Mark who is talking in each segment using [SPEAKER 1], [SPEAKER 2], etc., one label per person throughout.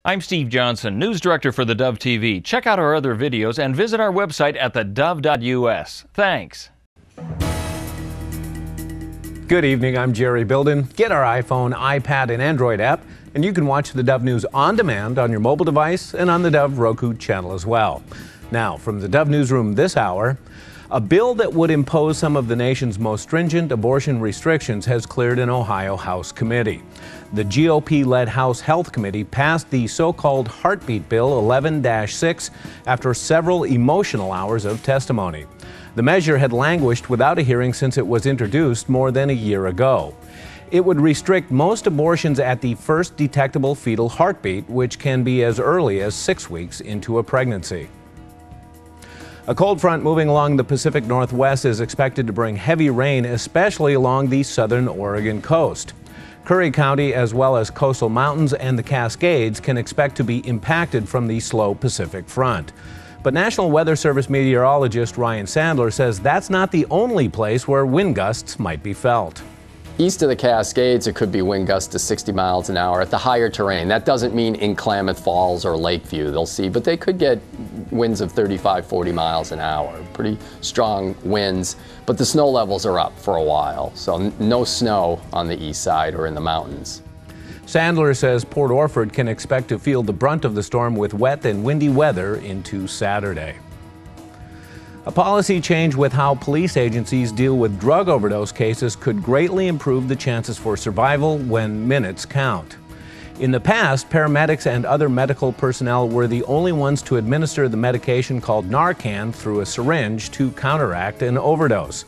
[SPEAKER 1] I'm Steve Johnson, News Director for theDove TV. Check out our other videos and visit our website at thedove.us. Thanks.
[SPEAKER 2] Good evening, I'm Jerry Bilden. Get our iPhone, iPad, and Android app, and you can watch the Dove News on demand on your mobile device and on the Dove Roku channel as well. Now, from the Dove Newsroom this hour, a bill that would impose some of the nation's most stringent abortion restrictions has cleared an Ohio House committee. The GOP-led House Health Committee passed the so-called Heartbeat Bill 11-6 after several emotional hours of testimony. The measure had languished without a hearing since it was introduced more than a year ago. It would restrict most abortions at the first detectable fetal heartbeat, which can be as early as 6 weeks into a pregnancy. A cold front moving along the Pacific Northwest is expected to bring heavy rain, especially along the southern Oregon coast. Curry County, as well as coastal mountains and the Cascades, can expect to be impacted from the slow Pacific front. But National Weather Service meteorologist Ryan Sandler says that's not the only place where wind gusts might be felt.
[SPEAKER 3] East of the Cascades, it could be wind gusts to 60 miles an hour at the higher terrain. That doesn't mean in Klamath Falls or Lakeview they'll see, but they could get winds of 35, 40 miles an hour. Pretty strong winds, but the snow levels are up for a while, so no snow on the east side or in the mountains.
[SPEAKER 2] Sandler says Port Orford can expect to feel the brunt of the storm with wet and windy weather into Saturday. A policy change with how police agencies deal with drug overdose cases could greatly improve the chances for survival when minutes count. In the past, paramedics and other medical personnel were the only ones to administer the medication called Narcan through a syringe to counteract an overdose.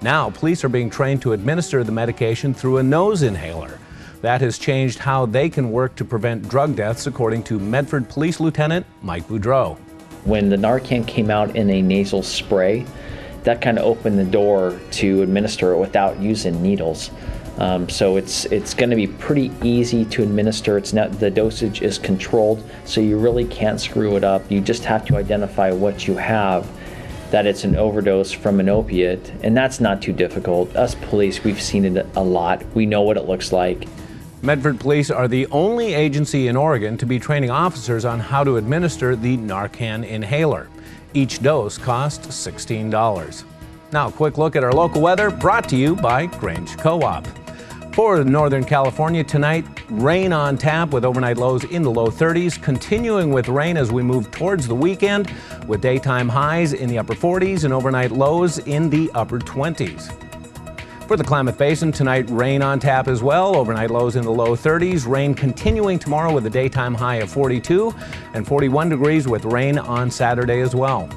[SPEAKER 2] Now, police are being trained to administer the medication through a nose inhaler. That has changed how they can work to prevent drug deaths, according to Medford Police Lieutenant Mike Boudreau.
[SPEAKER 4] When the Narcan came out in a nasal spray, that kind of opened the door to administer it without using needles. So it's going to be pretty easy to administer. The dosage is controlled, so you really can't screw it up. You just have to identify what you have, that it's an overdose from an opiate, and that's not too difficult. Us police, we've seen it a lot. We know what it looks like.
[SPEAKER 2] Medford Police are the only agency in Oregon to be training officers on how to administer the Narcan inhaler. Each dose costs $16. Now, a quick look at our local weather, brought to you by Grange Co-op. For Northern California tonight, rain on tap with overnight lows in the low 30s, continuing with rain as we move towards the weekend, with daytime highs in the upper 40s and overnight lows in the upper 20s. For the Klamath Basin, tonight rain on tap as well, overnight lows in the low 30s, rain continuing tomorrow with a daytime high of 42 and 41 degrees with rain on Saturday as well.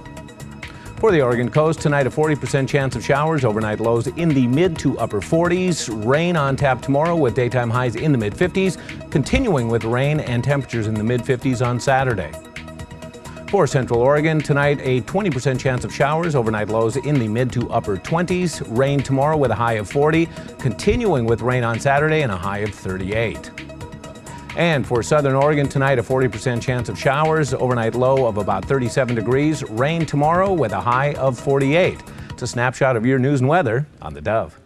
[SPEAKER 2] For the Oregon coast, tonight a 40% chance of showers, overnight lows in the mid to upper 40s, rain on tap tomorrow with daytime highs in the mid 50s, continuing with rain and temperatures in the mid 50s on Saturday. For Central Oregon, tonight a 20% chance of showers, overnight lows in the mid to upper 20s, rain tomorrow with a high of 40, continuing with rain on Saturday and a high of 38. And for Southern Oregon tonight, a 40% chance of showers, overnight low of about 37 degrees, rain tomorrow with a high of 48. It's a snapshot of your news and weather on the Dove.